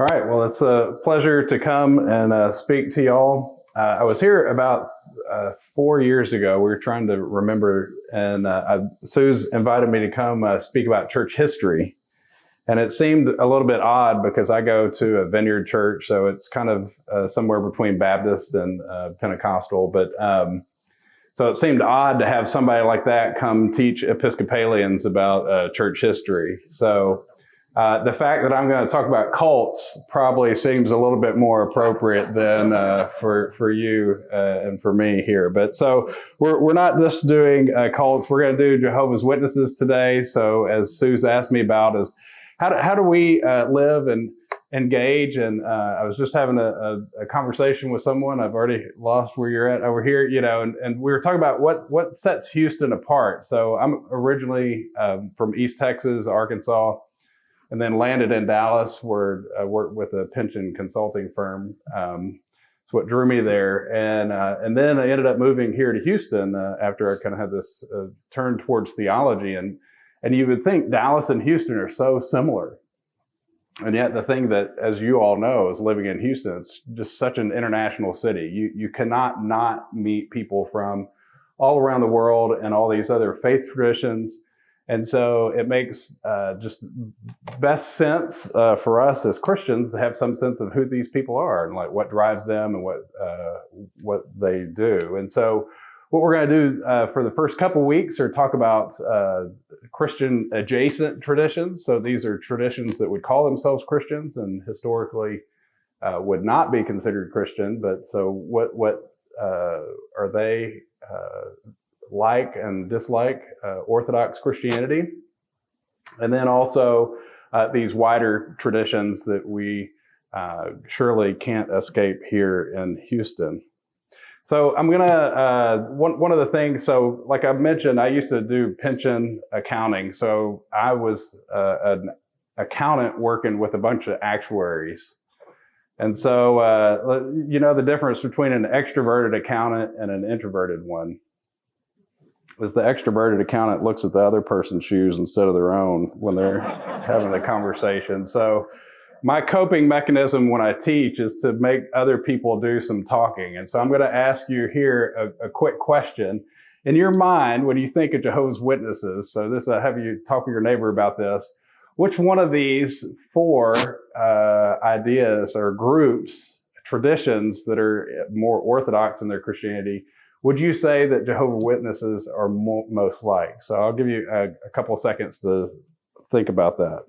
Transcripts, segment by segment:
All right, well, it's a pleasure to come and speak to y'all. I was here about 4 years ago. We were trying to remember, and Sue's invited me to come speak about church history. And it seemed a little bit odd because I go to a Vineyard church, so it's kind of somewhere between Baptist and Pentecostal. But so it seemed odd to have somebody like that come teach Episcopalians about church history. So the fact that I'm going to talk about cults probably seems a little bit more appropriate than for you and for me here. But so we're not just doing cults. We're going to do Jehovah's Witnesses today. So as Sue's asked me about is how do we live and engage? And I was just having a conversation with someone. I've already lost where you're at over here, and we were talking about what sets Houston apart. So I'm originally from East Texas, Arkansas, and then landed in Dallas, where I worked with a pension consulting firm. It's what drew me there. And then I ended up moving here to Houston after I kind of had this turn towards theology. And you would think Dallas and Houston are so similar. And yet the thing that, as you all know, is living in Houston, it's just such an international city. You cannot not meet people from all around the world and all these other faith traditions. And so it makes just best sense for us as Christians to have some sense of who these people are and like what drives them and what they do. And so what we're going to do for the first couple weeks are talk about Christian adjacent traditions. So these are traditions that would call themselves Christians and historically would not be considered Christian. But so what are they like and dislike Orthodox Christianity? And then also these wider traditions that we surely can't escape here in Houston. So I'm gonna, one of the things, so like I mentioned, I used to do pension accounting. So I was an accountant working with a bunch of actuaries. And so, the difference between an extroverted accountant and an introverted one is the extroverted accountant looks at the other person's shoes instead of their own when they're having the conversation. So my coping mechanism when I teach is to make other people do some talking. And so I'm going to ask you here a quick question. In your mind, when you think of Jehovah's Witnesses, so this, have you talk with your neighbor about this, which one of these four ideas or groups, traditions that are more orthodox in their Christianity, would you say that Jehovah's Witnesses are most like? So I'll give you a couple of seconds to think about that.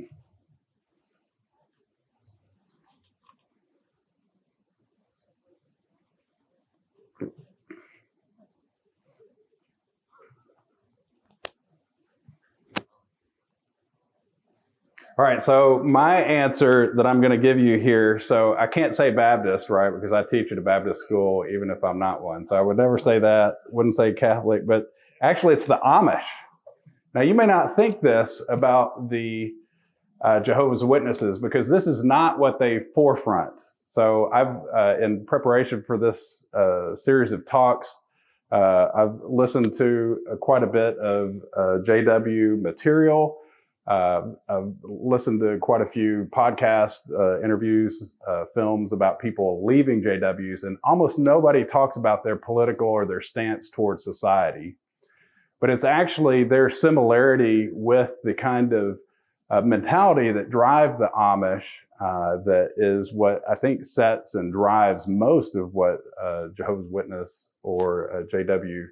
All right, so my answer that I'm going to give you here, so I can't say Baptist, right, because I teach at a Baptist school even if I'm not one. So I would never say that, wouldn't say Catholic, but actually it's the Amish. Now you may not think this about the Jehovah's Witnesses because this is not what they forefront. So I've, in preparation for this series of talks, I've listened to quite a bit of JW material. I've listened to quite a few podcasts, interviews, films about people leaving JWs, and almost nobody talks about their political or their stance towards society. But it's actually their similarity with the kind of mentality that drive the Amish that is what I think sets and drives most of what Jehovah's Witness or JW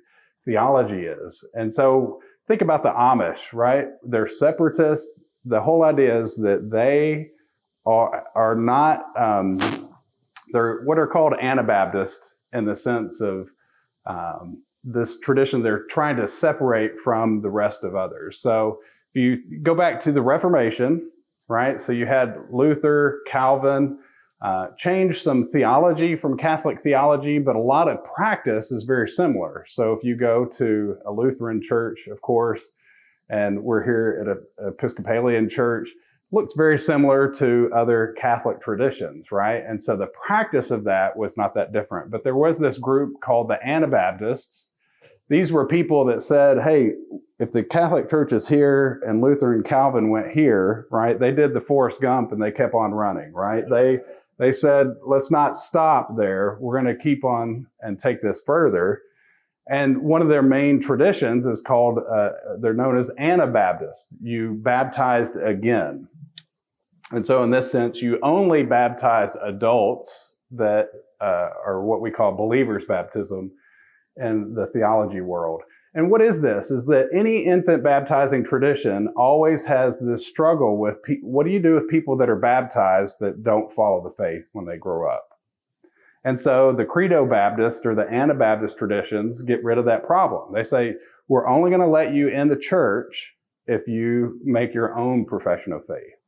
theology is. And so think about the Amish, right? They're separatists. The whole idea is that they are not, they're what are called Anabaptists in the sense of this tradition they're trying to separate from the rest of others. So if you go back to the Reformation, right? So you had Luther, Calvin, changed some theology from Catholic theology, but a lot of practice is very similar. So if you go to a Lutheran church, of course, and we're here at an Episcopalian church, looks very similar to other Catholic traditions, right? And so the practice of that was not that different. But there was this group called the Anabaptists these were people that said, hey, if the Catholic Church is here and Luther and Calvin went here, right, they did the Forrest Gump and they kept on running, right? They said, let's not stop there. We're going to keep on and take this further. And one of their main traditions is called, they're known as Anabaptists. You baptized again. And so in this sense, you only baptize adults that are what we call believers' baptism in the theology world. And what is this? Is that any infant baptizing tradition always has this struggle with what do you do with people that are baptized that don't follow the faith when they grow up? And so the Credo Baptist or the Anabaptist traditions get rid of that problem. They say, we're only going to let you in the church if you make your own profession of faith.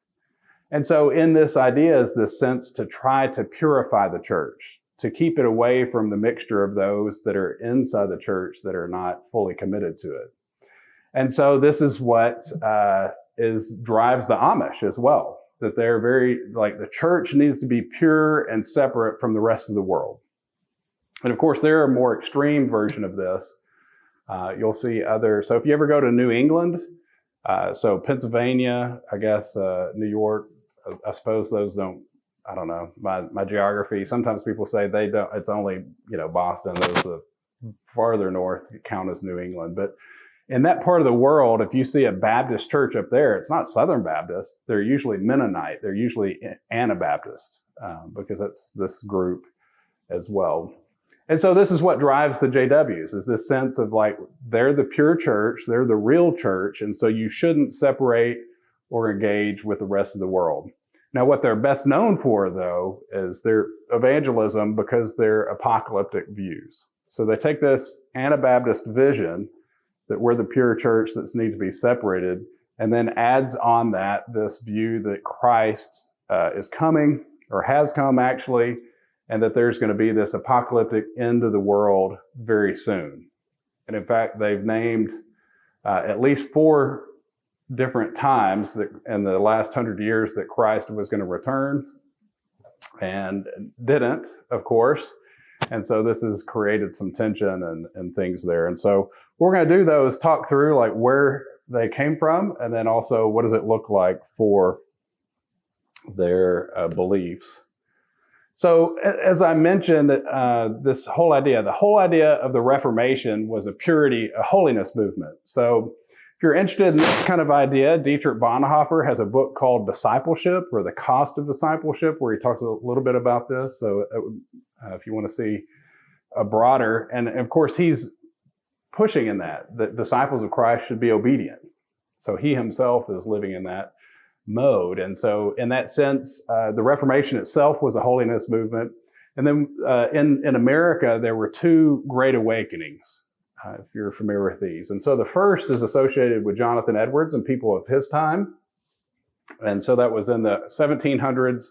And so in this idea is this sense to try to purify the church, to keep it away from the mixture of those that are inside the church that are not fully committed to it. And so this is what drives the Amish as well, that they're very, like, the church needs to be pure and separate from the rest of the world. And of course, there are a more extreme version of this. You'll see so if you ever go to New England, so Pennsylvania, I guess, New York, I suppose those don't, I don't know, my geography. Sometimes people say they don't, it's only, Boston, those farther north count as New England. But in that part of the world, if you see a Baptist church up there, it's not Southern Baptist. They're usually Mennonite. They're usually Anabaptist, because that's this group as well. And so this is what drives the JWs, is this sense of like, they're the pure church, they're the real church, and so you shouldn't separate or engage with the rest of the world. Now, what they're best known for, though, is their evangelism because they're apocalyptic views. So they take this Anabaptist vision that we're the pure church that needs to be separated, and then adds on that this view that Christ is coming, or has come actually, and that there's going to be this apocalyptic end of the world very soon. And in fact, they've named at least 4 different times that in the last 100 years that Christ was going to return, and didn't, of course. And so this has created some tension and things there. And so what we're going to do, though, is talk through like where they came from, and then also what does it look like for their beliefs. So as I mentioned, this whole idea, the whole idea of the Reformation was a holiness movement. So if you're interested in this kind of idea, Dietrich Bonhoeffer has a book called Discipleship, or The Cost of Discipleship, where he talks a little bit about this. So if you want to see a broader, and of course he's pushing in that disciples of Christ should be obedient. So he himself is living in that mode. And so in that sense, the Reformation itself was a holiness movement. And then in America, there were 2 Great Awakenings, if you're familiar with these. And so the first is associated with Jonathan Edwards and people of his time. And so that was in the 1700s.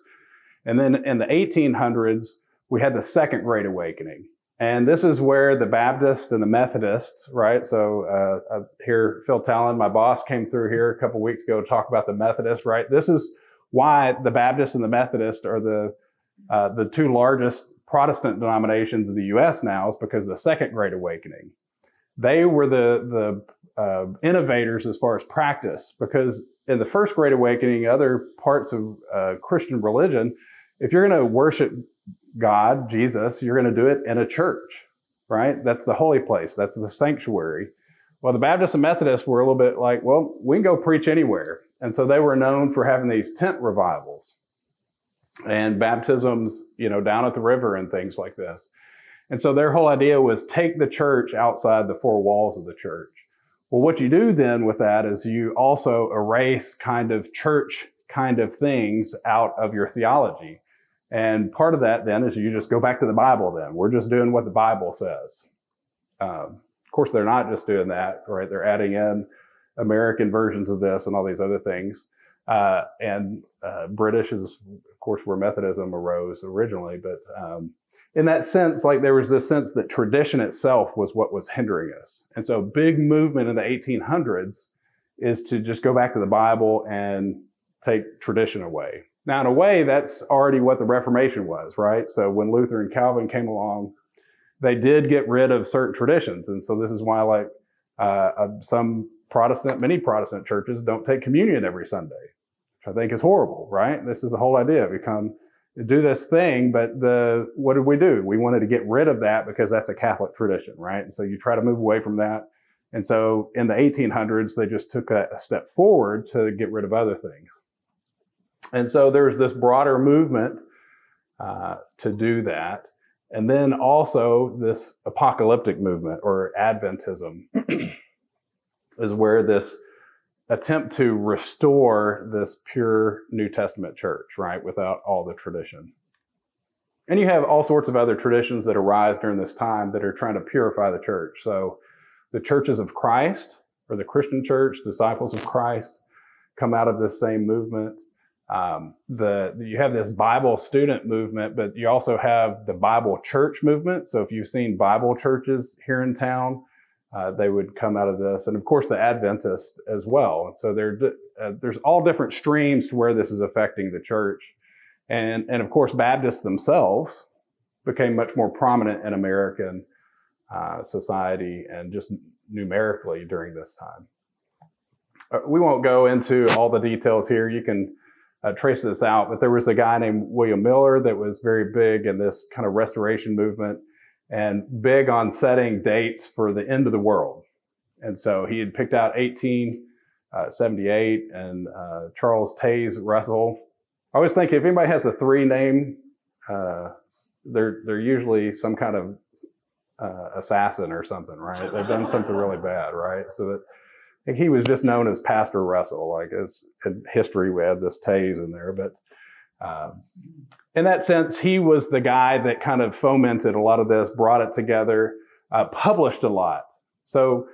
And then in the 1800s, we had the Second Great Awakening. And this is where the Baptists and the Methodists, right? So here, Phil Talon, my boss, came through here a couple weeks ago to talk about the Methodists, right? This is why the Baptists and the Methodists are the 2 largest Protestant denominations in the U.S. now, is because of the Second Great Awakening. They were the innovators as far as practice, because in the First Great Awakening, other parts of Christian religion, if you're going to worship God, Jesus, you're going to do it in a church, right? That's the holy place. That's the sanctuary. Well, the Baptists and Methodists were a little bit like, well, we can go preach anywhere. And so they were known for having these tent revivals and baptisms, down at the river and things like this. And so their whole idea was take the church outside the 4 walls of the church. Well, what you do then with that is you also erase kind of church kind of things out of your theology. And part of that then is you just go back to the Bible then. We're just doing what the Bible says. Of course, they're not just doing that, right? They're adding in American versions of this and all these other things. And British is, of course, where Methodism arose originally. But in that sense, like there was this sense that tradition itself was what was hindering us. And so big movement in the 1800s is to just go back to the Bible and take tradition away. Now, in a way, that's already what the Reformation was, right? So when Luther and Calvin came along, they did get rid of certain traditions. And so this is why like many Protestant churches don't take communion every Sunday, which I think is horrible, right? This is the whole idea. We come do this thing, but what did we do? We wanted to get rid of that because that's a Catholic tradition, right? And so you try to move away from that. And so in the 1800s, they just took a step forward to get rid of other things. And so there's this broader movement to do that. And then also this apocalyptic movement or Adventism is where this attempt to restore this pure New Testament church, right, without all the tradition. And you have all sorts of other traditions that arise during this time that are trying to purify the church. So the churches of Christ, or the Christian church, disciples of Christ, come out of this same movement. You have this Bible student movement, but you also have the Bible church movement. So if you've seen Bible churches here in town, they would come out of this. And of course, the Adventists as well. And so there's all different streams to where this is affecting the church. And of course, Baptists themselves became much more prominent in American society and just numerically during this time. We won't go into all the details here. You can trace this out, but there was a guy named William Miller that was very big in this kind of restoration movement and big on setting dates for the end of the world. And so he had picked out 1878 and Charles Taze Russell. I always think if anybody has a 3 name, they're usually some kind of assassin or something, right? They've done something really bad, right? So that I think he was just known as Pastor Russell. Like it's in history, we had this Taze in there, but in that sense, he was the guy that kind of fomented a lot of this, brought it together, published a lot. So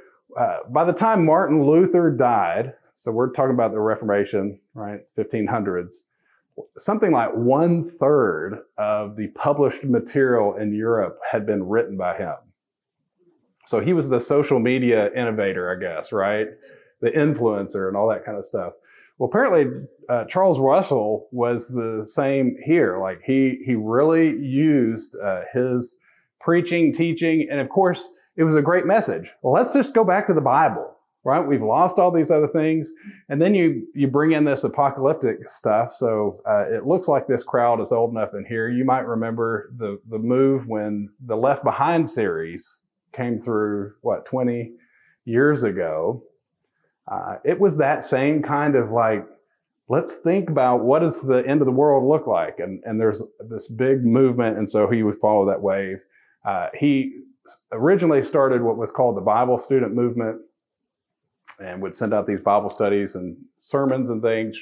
by the time Martin Luther died, so we're talking about the Reformation, right, 1500s, something like 1/3 of the published material in Europe had been written by him. So he was the social media innovator, I guess, right? The influencer and all that kind of stuff. Well, apparently Charles Russell was the same here. Like he really used his preaching, teaching, and of course, it was a great message. Well, let's just go back to the Bible, right? We've lost all these other things. And then you bring in this apocalyptic stuff. So it looks like this crowd is old enough in here. You might remember the move when the Left Behind series came through, 20 years ago. It was that same kind of like, let's think about what does the end of the world look like? And there's this big movement. And so he would follow that wave. He originally started what was called the Bible student movement and would send out these Bible studies and sermons and things.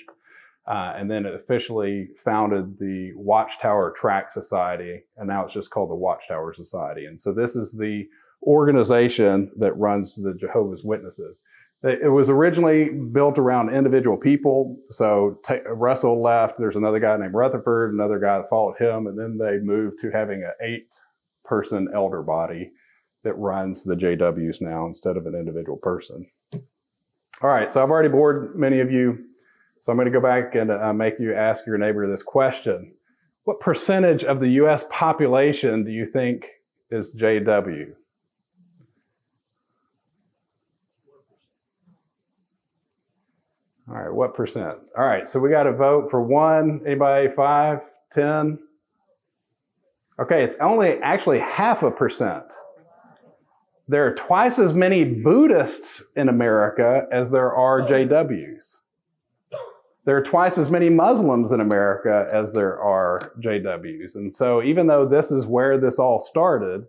And then it officially founded the Watchtower Tract Society. And now it's just called the Watchtower Society. And so this is the organization that runs the Jehovah's Witnesses. It was originally built around individual people. So Russell left. There's another guy named Rutherford, another guy that followed him. And then they moved to having an 8-person elder body that runs the JWs now instead of an individual person. All right, so I've already bored many of you. So I'm going to go back and make you ask your neighbor this question. What percentage of the U.S. population do you think is JW? All right, what percent? All right, so we got to vote for 1. Anybody? 5, 10? Okay, it's only actually 0.5%. There are twice as many Buddhists in America as there are JWs. There are twice as many Muslims in America as there are JWs. And so even though this is where this all started,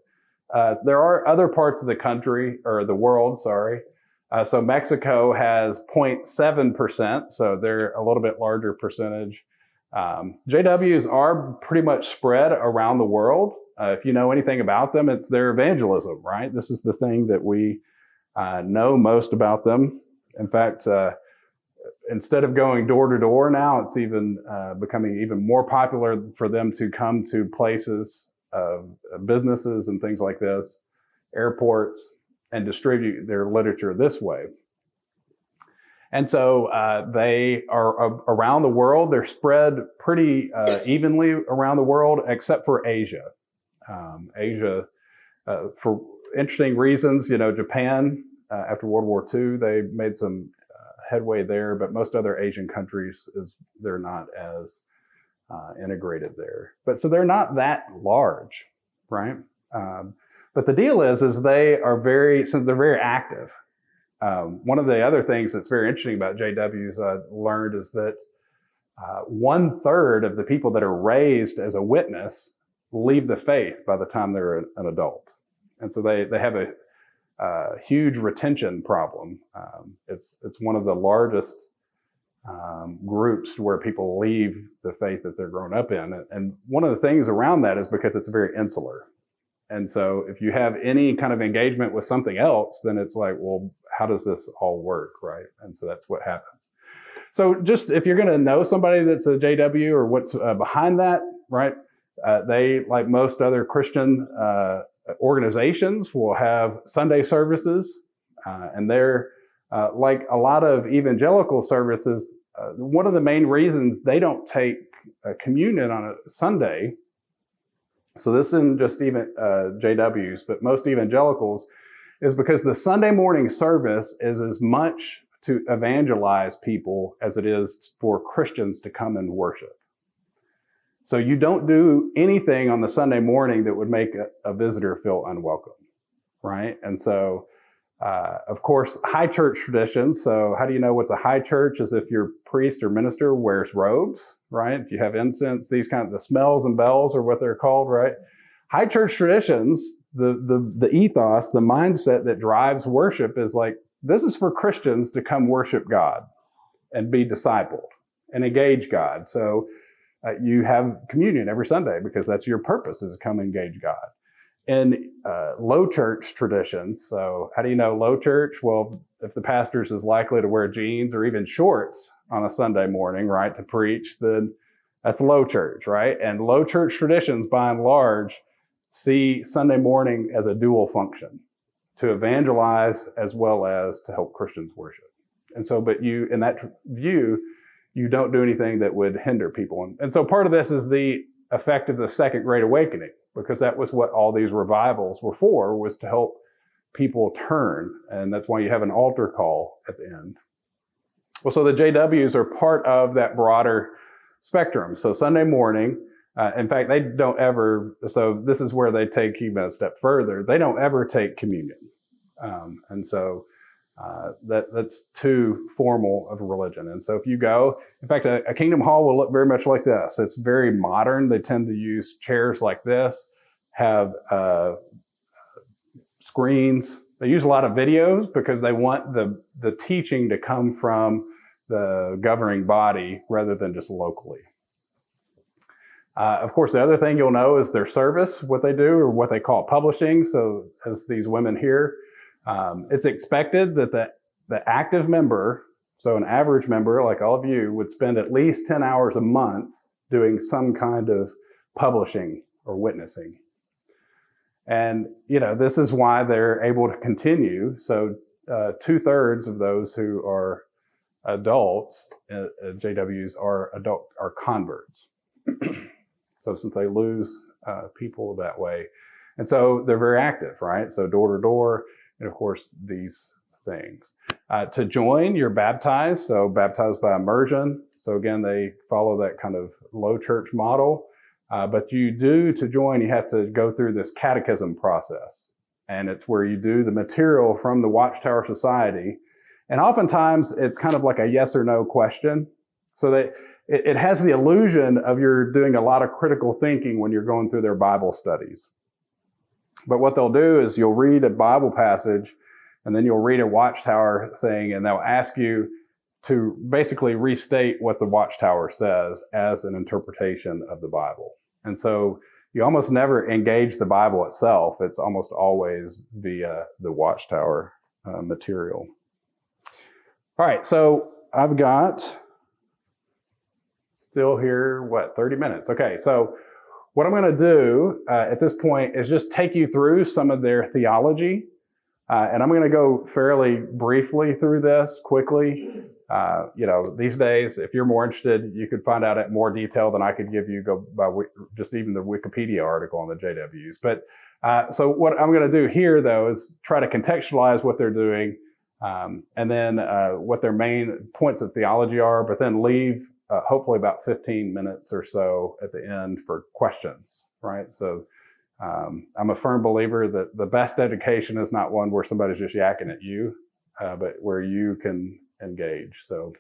there are other parts of the country, or the world, sorry. So Mexico has 0.7%, so they're a little bit larger percentage. JWs are pretty much spread around the world. If you know anything about them, it's their evangelism, right? This is the thing that we know most about them. In fact, instead of going door to door now, it's even becoming even more popular for them to come to places, businesses and things like this, airports, and distribute their literature this way. And so they are around the world. They're spread pretty evenly around the world, except for Asia. Asia for interesting reasons. Japan, after World War II, they made some headway there, but most other Asian countries, they're not as integrated there. But so they're not that large, right? But the deal is they are since they're very active. One of the other things that's very interesting about JWs I learned is that 1/3 of the people that are raised as a witness leave the faith by the time they're an adult. And so they have a huge retention problem. It's one of the largest groups where people leave the faith that they're grown up in. And one of the things around that is because it's very insular. And so if you have any kind of engagement with something else, then it's like, well, how does this all work, right? And so that's what happens. So just if you're going to know somebody that's a JW or what's behind that, right? They, like most other Christian organizations, will have Sunday services, and they're like a lot of evangelical services. One of the main reasons they don't take communion on a Sunday, so this isn't just even JWs, but most evangelicals, is because the Sunday morning service is as much to evangelize people as it is for Christians to come and worship. So you don't do anything on the Sunday morning that would make a visitor feel unwelcome, right? And so, of course, high church traditions. So how do you know what's a high church? Is if your priest or minister wears robes, right? If you have incense, these kind of the smells and bells are what they're called, right? High church traditions, the ethos, the mindset that drives worship is like, this is for Christians to come worship God and be discipled and engage God. So you have communion every Sunday because that's your purpose, is come engage God. In low church traditions, so how do you know low church? Well, if the pastor is likely to wear jeans or even shorts on a Sunday morning, right, to preach, then that's low church, right? And low church traditions, by and large, see Sunday morning as a dual function, to evangelize as well as to help Christians worship. And so, but you, in that view, you don't do anything that would hinder people. And so part of this is the effect of the Second Great Awakening, because that was what all these revivals were for, was to help people turn. And that's why you have an altar call at the end. Well, so the JWs are part of that broader spectrum. So Sunday morning, in fact, they don't ever, so this is where they take even a step further, they don't ever take communion. And so that's too formal of a religion. And so if you go, in fact, a Kingdom Hall will look very much like this. It's very modern. They tend to use chairs like this, have screens. They use a lot of videos because they want the teaching to come from the governing body rather than just locally. Of course, the other thing you'll know is their service, what they do, or what they call publishing. So as these women here, it's expected that the active member, so an average member like all of you, would spend at least 10 hours a month doing some kind of publishing or witnessing. And, this is why they're able to continue. So 2/3 of those who are adults, JWs, are converts. So since they lose people that way. And so they're very active, right? So door to door, and of course, these things. To join, you're baptized, so baptized by immersion. So again, they follow that kind of low church model. But to join, you have to go through this catechism process. And it's where you do the material from the Watchtower Society. And oftentimes, it's kind of like a yes or no question. So that it has the illusion of you're doing a lot of critical thinking when you're going through their Bible studies. But what they'll do is you'll read a Bible passage, and then you'll read a Watchtower thing, and they'll ask you to basically restate what the Watchtower says as an interpretation of the Bible. And so you almost never engage the Bible itself. It's almost always via the Watchtower material. All right, so I've got still here, 30 minutes. Okay, so what I'm going to do at this point is just take you through some of their theology. And I'm going to go fairly briefly through this quickly. These days, if you're more interested, you could find out at more detail than I could give you, go by just even the Wikipedia article on the JWs. But so what I'm going to do here, though, is try to contextualize what they're doing, and then what their main points of theology are, but then leave hopefully about 15 minutes or so at the end for questions, right? So I'm a firm believer that the best education is not one where somebody's just yakking at you, but where you can engage. So,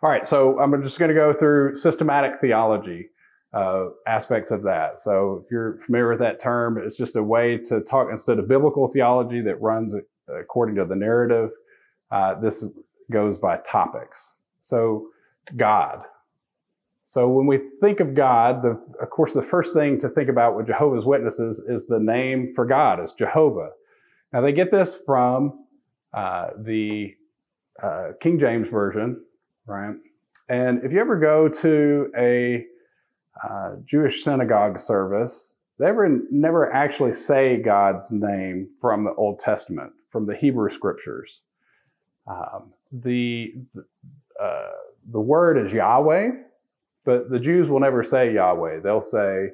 all right, so I'm just going to go through systematic theology, aspects of that. So if you're familiar with that term, it's just a way to talk, instead of biblical theology that runs according to the narrative, this goes by topics. So God. So when we think of God, of course, the first thing to think about with Jehovah's Witnesses is the name for God is Jehovah. Now they get this from the King James Version, right? And if you ever go to a Jewish synagogue service, they never actually say God's name from the Old Testament, from the Hebrew Scriptures. The word is Yahweh, but the Jews will never say Yahweh. They'll say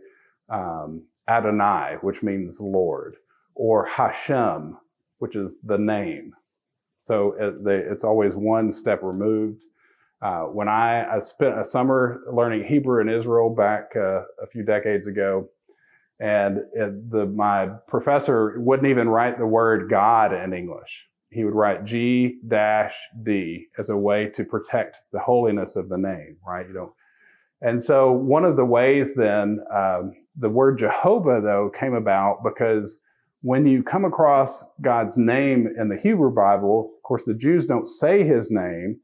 Adonai, which means Lord, or Hashem, which is the name. So it's always one step removed. When I spent a summer learning Hebrew in Israel back a few decades ago, and my professor wouldn't even write the word God in English. He would write G-D as a way to protect the holiness of the name, right? And so one of the ways then, the word Jehovah, though, came about because when you come across God's name in the Hebrew Bible, of course, the Jews don't say his name.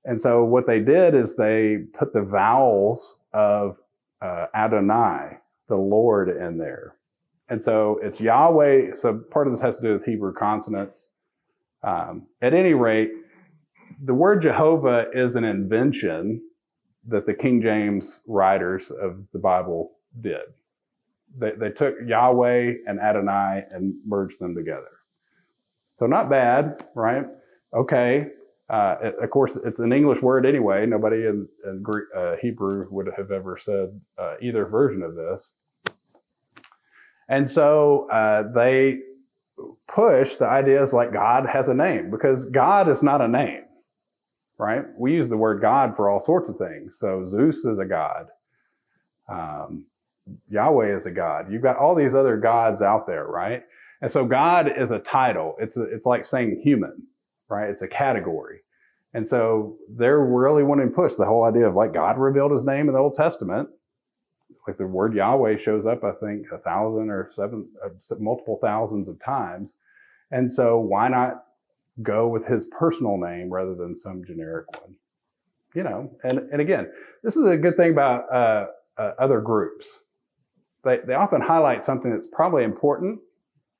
And so what they did is they put the vowels of Adonai, the Lord, in there. And so it's Yahweh. So part of this has to do with Hebrew consonants. At any rate, the word Jehovah is an invention that the King James writers of the Bible did. They took Yahweh and Adonai and merged them together. So not bad, right? Okay. Of course, it's an English word anyway. Nobody in Hebrew would have ever said either version of this. And so they push the ideas like God has a name, because God is not a name, right? We use the word God for all sorts of things. So Zeus is a god. Yahweh is a god. You've got all these other gods out there, right? And so God is a title. It's like saying human, right? It's a category. And so they're really wanting to push the whole idea of like God revealed his name in the Old Testament. Like the word Yahweh shows up, I think, 1,000 or multiple thousands of times. And so why not go with his personal name rather than some generic one? And again, this is a good thing about other groups. They often highlight something that's probably important,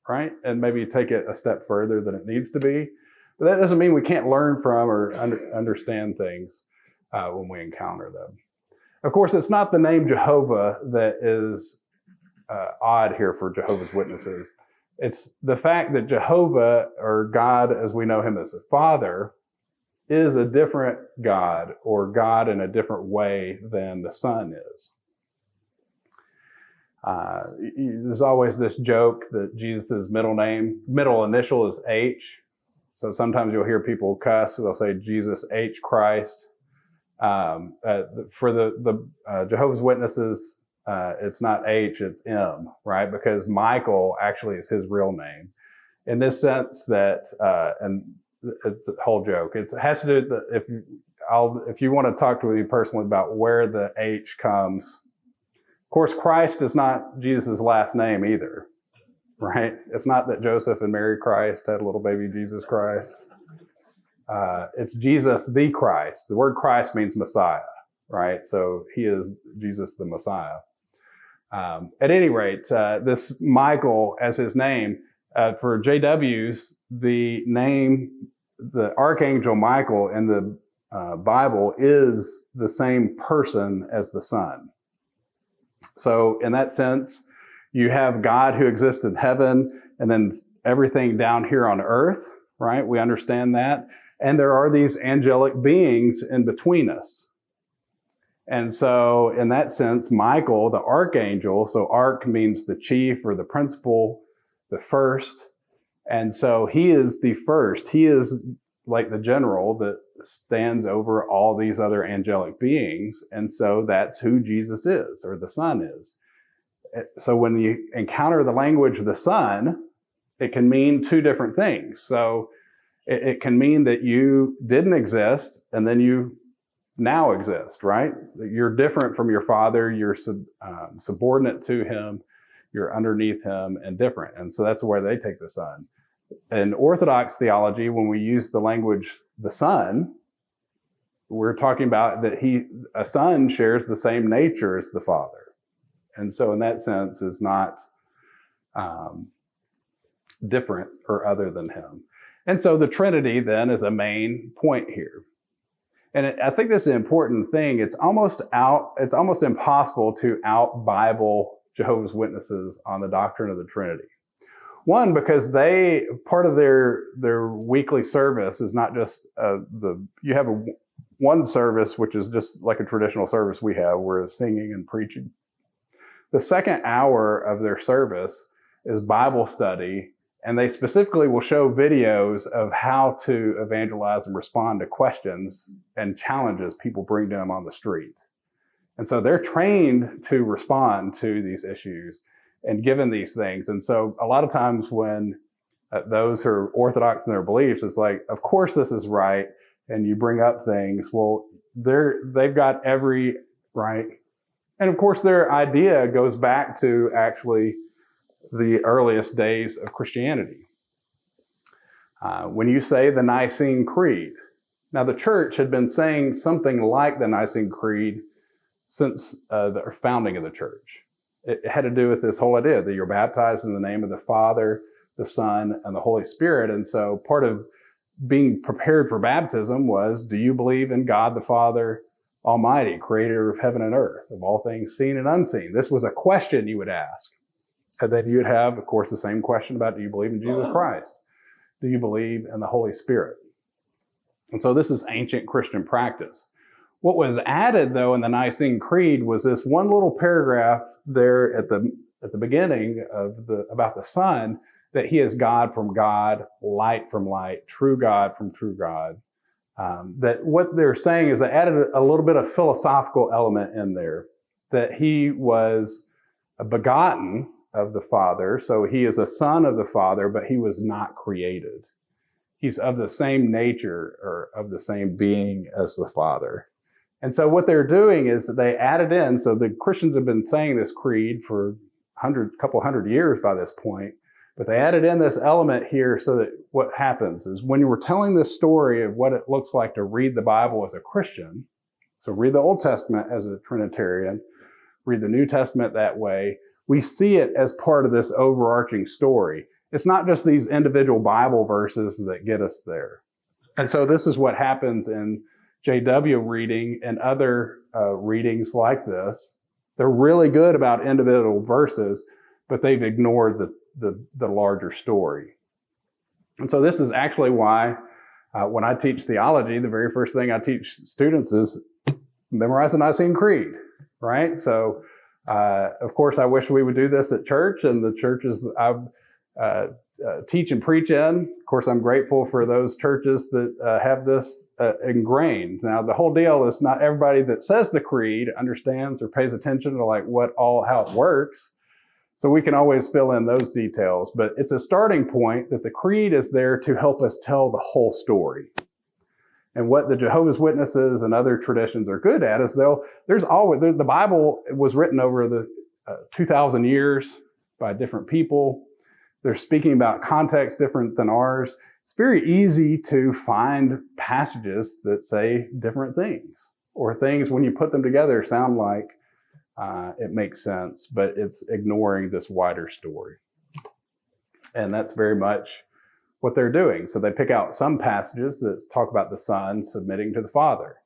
right? And maybe take it a step further than it needs to be. But that doesn't mean we can't learn from or understand things when we encounter them. Of course, it's not the name Jehovah that is odd here for Jehovah's Witnesses. It's the fact that Jehovah, or God as we know him as a father, is a different God, or God in a different way than the Son is. There's always this joke that Jesus' middle initial is H. So sometimes you'll hear people cuss. They'll say Jesus H Christ. For the Jehovah's Witnesses, it's not H, it's M, right? Because Michael actually is his real name. In this sense that, and it's a whole joke. It has to do with if you want to talk to me personally about where the H comes. Of course, Christ is not Jesus' last name either, right? It's not that Joseph and Mary Christ had a little baby Jesus Christ. It's Jesus the Christ. The word Christ means Messiah, right? So he is Jesus the Messiah. At any rate, this Michael as his name, for JWs, the name, the Archangel Michael in the Bible is the same person as the Son. So in that sense, you have God who exists in heaven and then everything down here on earth, right? We understand that. And there are these angelic beings in between us. And so in that sense, Michael, the archangel, so arch means the chief or the principal, the first. And so he is the first. He is like the general that stands over all these other angelic beings. And so that's who Jesus is, or the Son is. So when you encounter the language of the Son, it can mean two different things. So it can mean that you didn't exist and then you now exist, right? You're different from your Father. You're subordinate to him. You're underneath him and different. And so that's where they take the Son. In Orthodox theology, when we use the language, the Son, we're talking about that a Son shares the same nature as the Father. And so in that sense is not different or other than him. And so the Trinity then is a main point here. And I think this is an important thing. It's almost impossible to out-Bible Jehovah's Witnesses on the doctrine of the Trinity. One, because part of their weekly service is not just you have one service, which is just like a traditional service we have, where it's singing and preaching. The second hour of their service is Bible study, and they specifically will show videos of how to evangelize and respond to questions and challenges people bring to them on the street. And so they're trained to respond to these issues and given these things. And so a lot of times when those who are orthodox in their beliefs, it's like, of course this is right, and you bring up things, well, they've got every right. And of course, their idea goes back to actually the earliest days of Christianity. When you say the Nicene Creed, now the church had been saying something like the Nicene Creed since the founding of the church. It had to do with this whole idea that you're baptized in the name of the Father, the Son, and the Holy Spirit. And so part of being prepared for baptism was, do you believe in God the Father Almighty, creator of heaven and earth, of all things seen and unseen? This was a question you would ask. And then you would have, of course, the same question about, do you believe in Jesus Christ? Do you believe in the Holy Spirit? And so this is ancient Christian practice. What was added, though, in the Nicene Creed was this one little paragraph there at the beginning about the Son, that he is God from God, light from light, true God from true God. That what they're saying is they added a little bit of philosophical element in there, that he was a begotten of the Father, so he is a son of the Father, but he was not created. He's of the same nature or of the same being as the Father. And so what they're doing is that they added in, so the Christians have been saying this creed for a couple hundred years by this point, but they added in this element here so that what happens is when we're telling this story of what it looks like to read the Bible as a Christian, so read the Old Testament as a Trinitarian, read the New Testament that way, we see it as part of this overarching story. It's not just these individual Bible verses that get us there. And so this is what happens in JW reading and other readings like this. They're really good about individual verses, but they've ignored the larger story. And so this is actually why when I teach theology, the very first thing I teach students is memorize the Nicene Creed, right? So of course, I wish we would do this at church, and the churches I teach and preach in. Of course, I'm grateful for those churches that have this ingrained. Now, the whole deal is not everybody that says the creed understands or pays attention to how it works. So we can always fill in those details, but it's a starting point that the creed is there to help us tell the whole story. And what the Jehovah's Witnesses and other traditions are good at is the Bible was written over the 2,000 years by different people. They're speaking about context different than ours. It's very easy to find passages that say different things, or things when you put them together sound like it makes sense, but it's ignoring this wider story. And that's very much what they're doing. So they pick out some passages that talk about the Son submitting to the Father.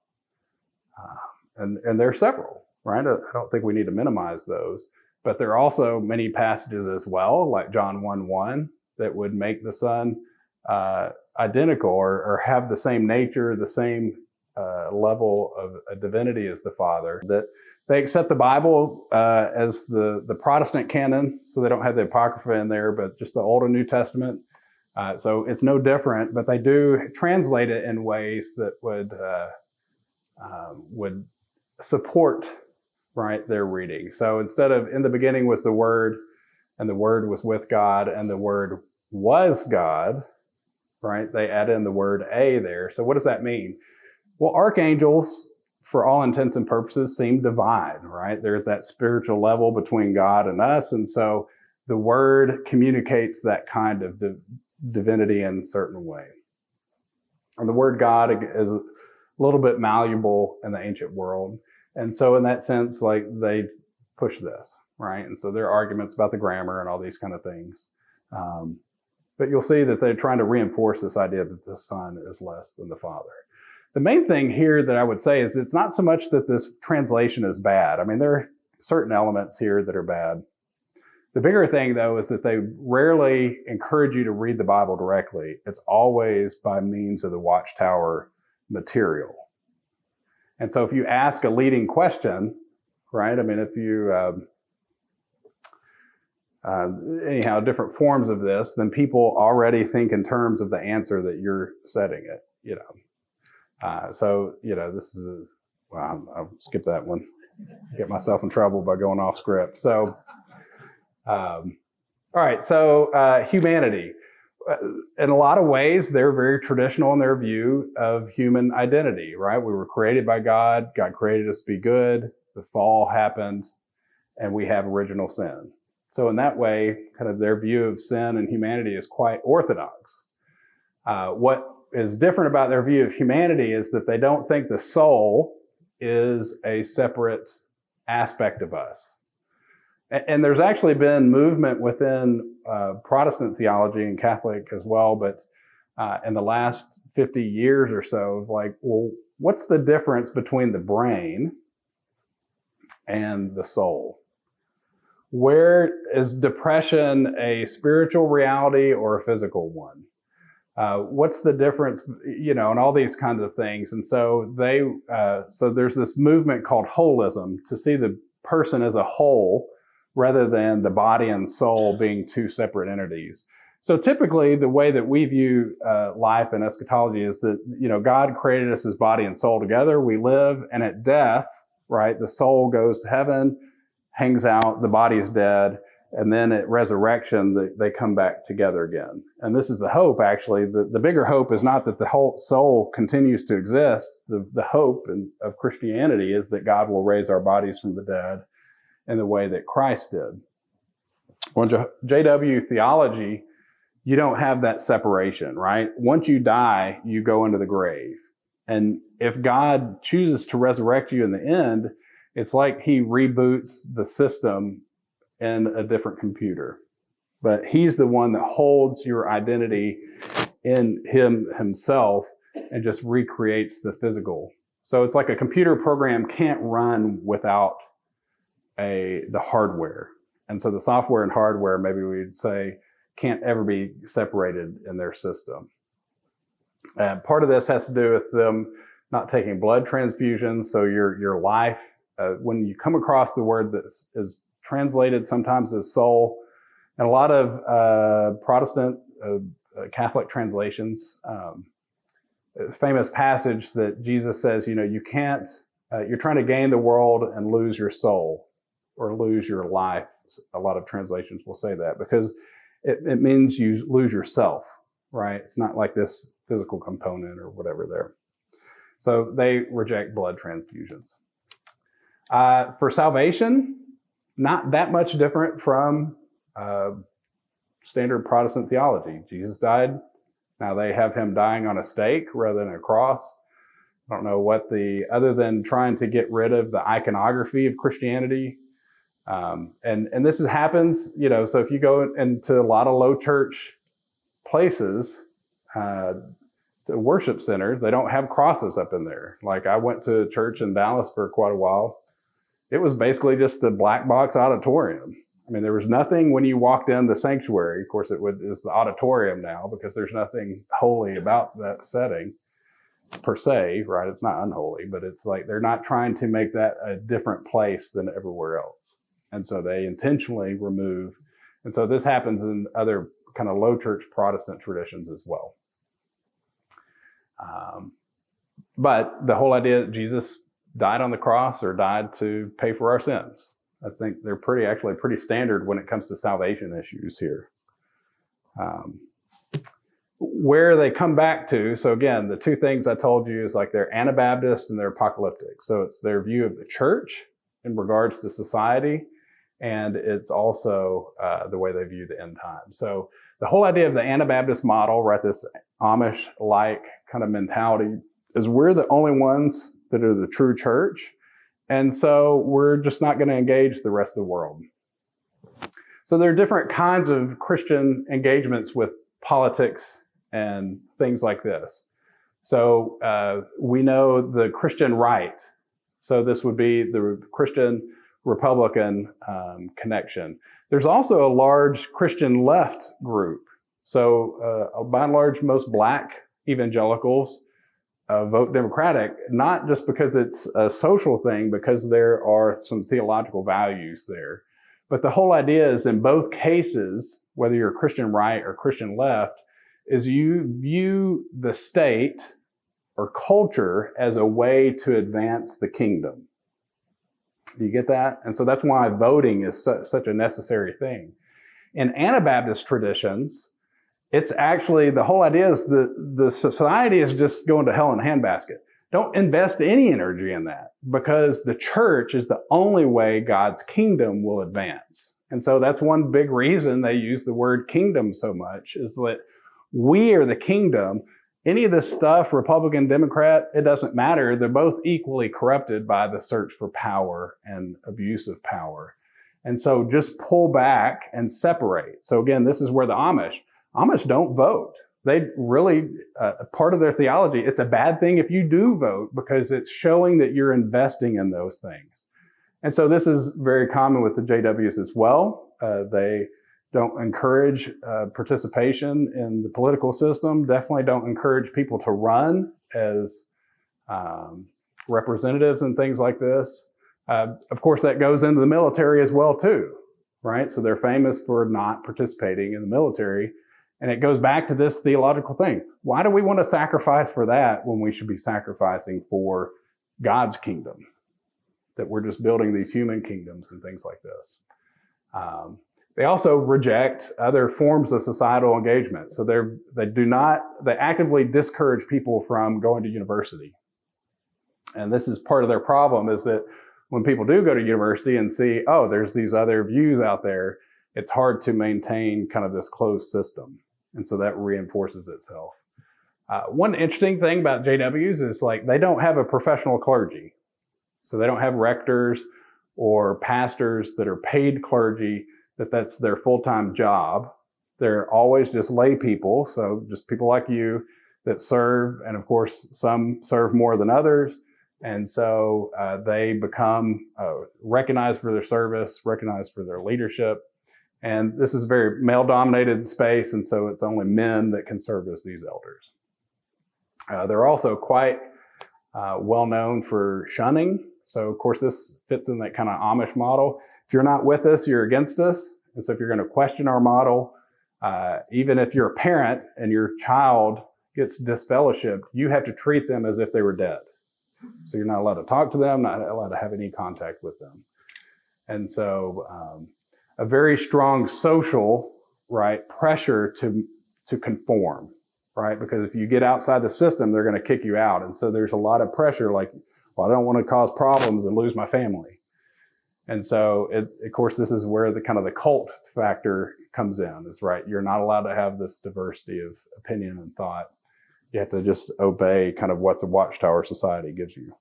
And there are several, right? I don't think we need to minimize those. But there are also many passages as well, like John 1:1, that would make the Son identical or have the same nature, the same level of a divinity as the Father. That they accept the Bible as the Protestant canon, so they don't have the Apocrypha in there, but just the Old and New Testament. So it's no different, but they do translate it in ways that would support, right, their reading. So instead of "in the beginning was the Word, and the Word was with God, and the Word was God," right, they add in the word "a" there. So what does that mean? Well, archangels, for all intents and purposes, seem divine, right? They're at that spiritual level between God and us, and so the Word communicates that kind of divinity in a certain way. And the word God is a little bit malleable in the ancient world. And so in that sense, like, they push this, right? And so there are arguments about the grammar and all these kind of things. But you'll see that they're trying to reinforce this idea that the Son is less than the Father. The main thing here that I would say is it's not so much that this translation is bad. I mean, there are certain elements here that are bad. The bigger thing, though, is that they rarely encourage you to read the Bible directly. It's always by means of the Watchtower material. And so if you ask a leading question, right, I mean, if you, anyhow, different forms of this, then people already think in terms of the answer that you're setting it, you know. So, you know, this is, well, I'll skip that one. Get myself in trouble by going off script. So, all right, so humanity. In a lot of ways, they're very traditional in their view of human identity, right? We were created by God. God created us to be good. The fall happened, and we have original sin. So in that way, kind of their view of sin and humanity is quite orthodox. What is different about their view of humanity is that they don't think the soul is a separate aspect of us. And there's actually been movement within Protestant theology and Catholic as well, but in the last 50 years or so, of like, well, what's the difference between the brain and the soul? Where is depression a spiritual reality or a physical one? What's the difference, you know, and all these kinds of things. And so so there's this movement called holism, to see the person as a whole rather than the body and soul being two separate entities. So typically the way that we view life and eschatology is that, you know, God created us as body and soul together. We live, and at death, right, the soul goes to heaven, hangs out, the body is dead, and then at resurrection, they come back together again. And this is the hope, actually. The bigger hope is not that the whole soul continues to exist. The hope of Christianity is that God will raise our bodies from the dead in the way that Christ did. Well, in JW theology, you don't have that separation, right? Once you die, you go into the grave. And if God chooses to resurrect you in the end, it's like he reboots the system in a different computer. But he's the one that holds your identity in himself and just recreates the physical. So it's like a computer program can't run without the hardware. And so the software and hardware, maybe we'd say, can't ever be separated in their system. Part of this has to do with them not taking blood transfusions. So your life, when you come across the word that is translated sometimes as soul, and a lot of Protestant Catholic translations, a famous passage that Jesus says, you know, you can't, you're trying to gain the world and lose your soul or lose your life. A lot of translations will say that because it means you lose yourself, right? It's not like this physical component or whatever there. So they reject blood transfusions. For salvation, not that much different from standard Protestant theology. Jesus died. Now they have him dying on a stake rather than a cross. I don't know what other than trying to get rid of the iconography of Christianity. And this happens, you know, so if you go into a lot of low church places, the worship centers, they don't have crosses up in there. Like I went to a church in Dallas for quite a while. It was basically just a black box auditorium. I mean, there was nothing when you walked in the sanctuary. Of course, is the auditorium now because there's nothing holy about that setting per se, right? It's not unholy, but it's like they're not trying to make that a different place than everywhere else. And so they intentionally remove. And so this happens in other kind of low church Protestant traditions as well. But the whole idea that Jesus died on the cross or died to pay for our sins, I think they're pretty standard when it comes to salvation issues here. Where they come back to, so again, the two things I told you is like they're Anabaptist and they're apocalyptic. So it's their view of the church in regards to society, and it's also the way they view the end times. So the whole idea of the Anabaptist model, right, this Amish-like kind of mentality, is we're the only ones that are the true church, and so we're just not going to engage the rest of the world. So there are different kinds of Christian engagements with politics and things like this. So we know the Christian right. So this would be the Christian Republican connection. There's also a large Christian left group. So by and large, most black evangelicals vote Democratic, not just because it's a social thing, because there are some theological values there. But the whole idea is in both cases, whether you're Christian right or Christian left, is you view the state or culture as a way to advance the kingdom. Do you get that? And so that's why voting is such a necessary thing. In Anabaptist traditions, it's actually, the whole idea is the society is just going to hell in a handbasket. Don't invest any energy in that, because the church is the only way God's kingdom will advance. And so that's one big reason they use the word kingdom so much, is that we are the kingdom. Any of this stuff, Republican, Democrat, it doesn't matter. They're both equally corrupted by the search for power and abuse of power. And so just pull back and separate. So again, this is where the Amish don't vote. They really, part of their theology, it's a bad thing if you do vote, because it's showing that you're investing in those things. And so this is very common with the JWs as well. They don't encourage participation in the political system, definitely don't encourage people to run as representatives and things like this. Of course, that goes into the military as well too, right? So they're famous for not participating in the military. And it goes back to this theological thing. Why do we want to sacrifice for that when we should be sacrificing for God's kingdom? That we're just building these human kingdoms and things like this. They also reject other forms of societal engagement. So they actively discourage people from going to university. And this is part of their problem, is that when people do go to university and see, oh, there's these other views out there, it's hard to maintain kind of this closed system. And so that reinforces itself. One interesting thing about JWs is like they don't have a professional clergy. So they don't have rectors or pastors that are paid clergy, that's their full-time job. They're always just lay people, so just people like you that serve, and of course some serve more than others, and so they become recognized for their service, recognized for their leadership, and this is a very male-dominated space, and so it's only men that can serve as these elders. They're also quite well-known for shunning, so of course this fits in that kind of Amish model. If you're not with us, you're against us. And so if you're going to question our model, even if you're a parent and your child gets disfellowshipped, you have to treat them as if they were dead. So you're not allowed to talk to them, not allowed to have any contact with them. And so a very strong social, right, pressure to conform, right? Because if you get outside the system, they're going to kick you out. And so there's a lot of pressure, like, well, I don't want to cause problems and lose my family. And so, of course, this is where the kind of the cult factor comes in, is right. You're not allowed to have this diversity of opinion and thought. You have to just obey kind of what the Watchtower Society gives you.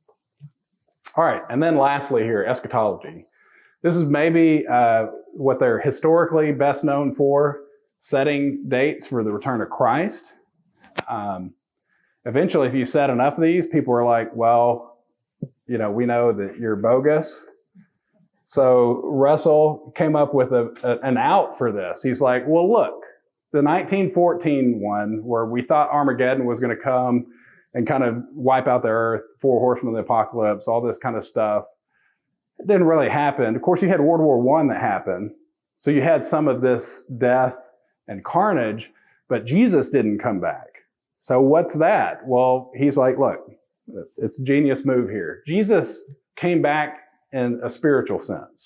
All right. And then lastly here, eschatology. This is maybe what they're historically best known for, setting dates for the return of Christ. Eventually, if you set enough of these, people are like, well, we know that you're bogus. So Russell came up with an out for this. He's like, well, look, the 1914 one where we thought Armageddon was going to come and kind of wipe out the earth, 4 horsemen of the apocalypse, all this kind of stuff. It didn't really happen. Of course, you had World War I that happened. So you had some of this death and carnage, but Jesus didn't come back. So what's that? Well, he's like, look, it's a genius move here. Jesus came back in a spiritual sense.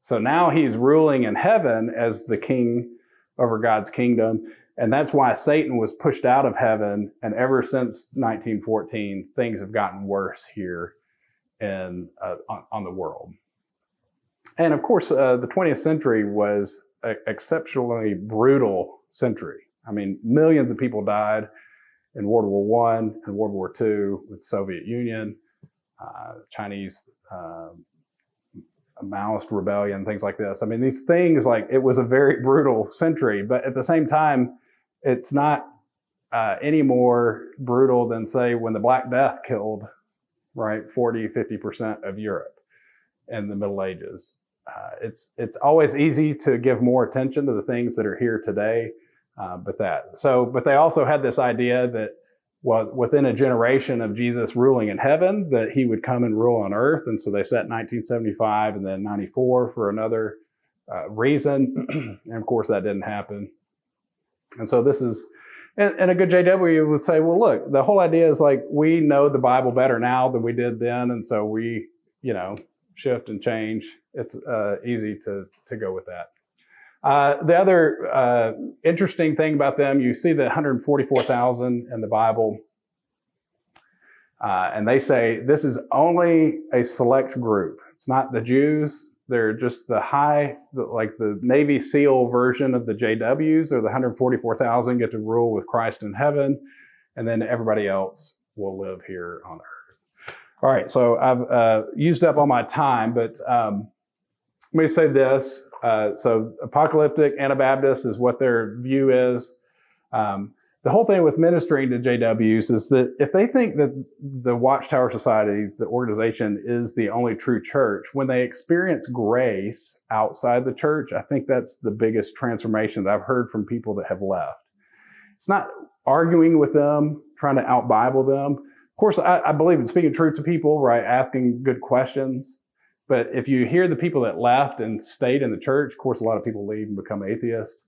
So now he's ruling in heaven as the king over God's kingdom. And that's why Satan was pushed out of heaven. And ever since 1914, things have gotten worse here on the world. And of course, the 20th century was an exceptionally brutal century. I mean, millions of people died in World War I and World War II with the Soviet Union, Chinese Maoist rebellion, things like this. I mean, these things, like, it was a very brutal century, but at the same time, it's not any more brutal than, say, when the Black Death killed, right, 40, 50% of Europe in the Middle Ages. It's always easy to give more attention to the things that are here today, but they also had this idea that, well, within a generation of Jesus ruling in heaven, that he would come and rule on earth. And so they set 1975 and then 94 for another reason. And of course, that didn't happen. And so this is, and a good JW would say, well, look, the whole idea is like, we know the Bible better now than we did then. And so we, shift and change. It's easy to go with that. The other interesting thing about them, you see the 144,000 in the Bible, and they say this is only a select group. It's not the Jews. They're just like the Navy SEAL version of the JWs, or the 144,000 get to rule with Christ in heaven, and then everybody else will live here on earth. All right, so I've used up all my time, but let me say this. So apocalyptic Anabaptists is what their view is. The whole thing with ministering to JWs is that if they think that the Watchtower Society, the organization, is the only true church, when they experience grace outside the church, I think that's the biggest transformation that I've heard from people that have left. It's not arguing with them, trying to out-Bible them. Of course, I believe in speaking truth to people, right? Asking good questions. But if you hear the people that left and stayed in the church, of course, a lot of people leave and become atheists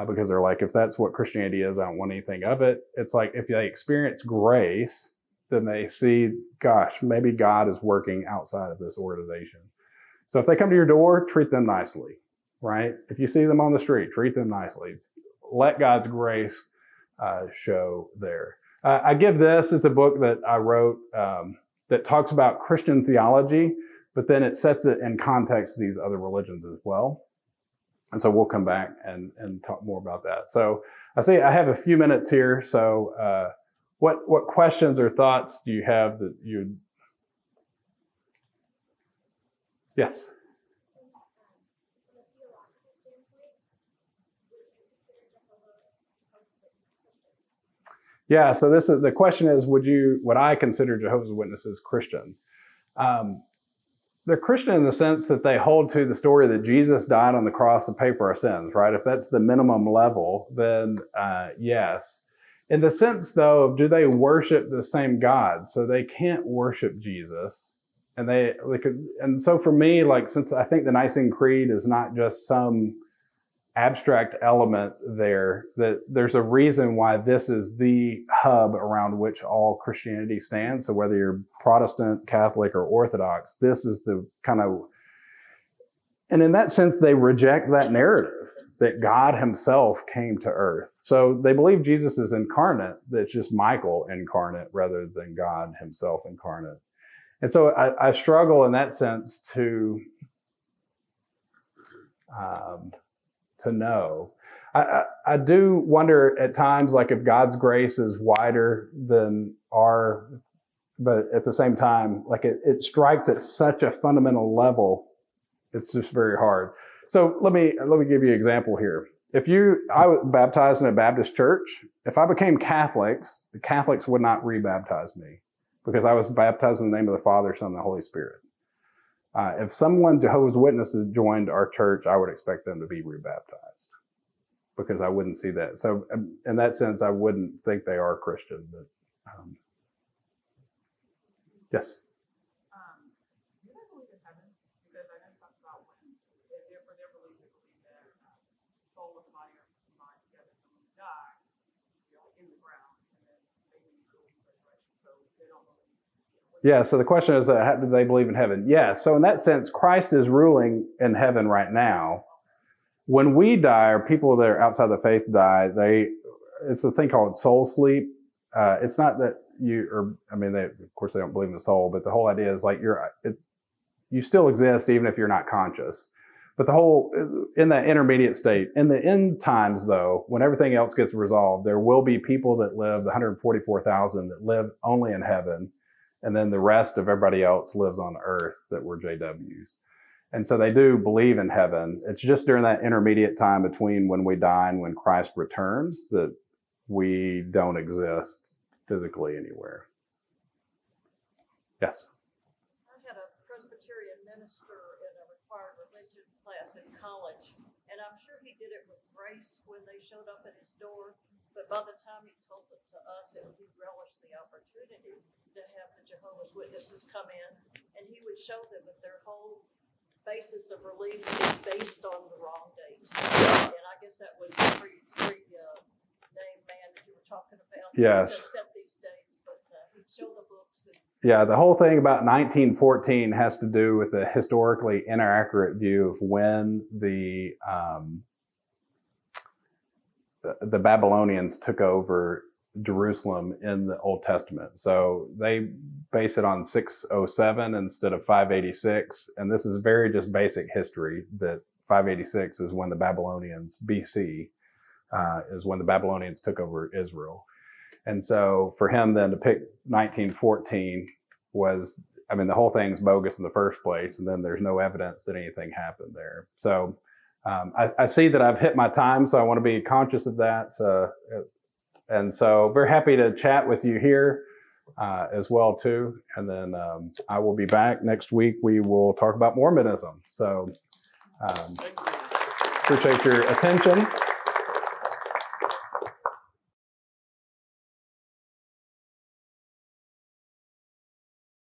because they're like, if that's what Christianity is, I don't want anything of it. It's like if they experience grace, then they see, gosh, maybe God is working outside of this organization. So if they come to your door, treat them nicely, right? If you see them on the street, treat them nicely. Let God's grace show there. I give this as a book that I wrote that talks about Christian theology, but then it sets it in context to these other religions as well. And so we'll come back and talk more about that. So I have a few minutes here. So what questions or thoughts do you have that you'd... Yes? Yeah, so the question is, would I consider Jehovah's Witnesses Christians? They're Christian in the sense that they hold to the story that Jesus died on the cross to pay for our sins, right? If that's the minimum level, then yes. In the sense, though, of do they worship the same God? So they can't worship Jesus. And so for me, like, since I think the Nicene Creed is not just some abstract element there, that there's a reason why this is the hub around which all Christianity stands. So whether you're Protestant, Catholic, or Orthodox, this is the kind of, and in that sense, they reject that narrative that God himself came to earth. So they believe Jesus is incarnate, that's just Michael incarnate rather than God himself incarnate. And so I struggle in that sense to know. I do wonder at times, like, if God's grace is wider than but at the same time, like, it strikes at such a fundamental level, it's just very hard. So let me give you an example here. I was baptized in a Baptist church. If I became Catholics, the Catholics would not rebaptize me because I was baptized in the name of the Father, Son, and the Holy Spirit. If someone, Jehovah's Witnesses, joined our church, I would expect them to be rebaptized because I wouldn't see that. So in that sense, I wouldn't think they are Christian. But yes? Do they believe in heaven? Because I know you talked about when, for their belief, they believe that the soul and the body are combined together. So when you die, you're in the ground, and then maybe you go to resurrection. So they don't believe. Yeah, so the question is, do they believe in heaven? Yeah, so in that sense, Christ is ruling in heaven right now. When we die, or people that are outside the faith die, it's a thing called soul sleep. It's not that of course they don't believe in the soul, but the whole idea is like you still exist even if you're not conscious. But in that intermediate state, in the end times though, when everything else gets resolved, there will be people that live, the 144,000 that live only in heaven. And then the rest of everybody else lives on earth that were JWs. And so they do believe in heaven. It's just during that intermediate time between when we die and when Christ returns that we don't exist physically anywhere. Yes? I had a Presbyterian minister in a required religion class in college, and I'm sure he did it with grace when they showed up at his door. But by the time he told it to us, he relished the opportunity to have the Jehovah's Witnesses come in, and he would show them that their whole basis of relief is based on the wrong date. And I guess that was the pre-named man that you were talking about. Yes. Set these dates, but he'd show the books. Yeah, the whole thing about 1914 has to do with a historically inaccurate view of when the Babylonians took over Jerusalem in the Old Testament. So they base it on 607 instead of 586. And this is very just basic history that 586 is when the Babylonians, BC, is when the Babylonians took over Israel. And so for him then to pick 1914 the whole thing's bogus in the first place. And then there's no evidence that anything happened there. So I see that I've hit my time, so I want to be conscious of that. And so very happy to chat with you here as well, too. And then I will be back next week. We will talk about Mormonism. So appreciate your attention.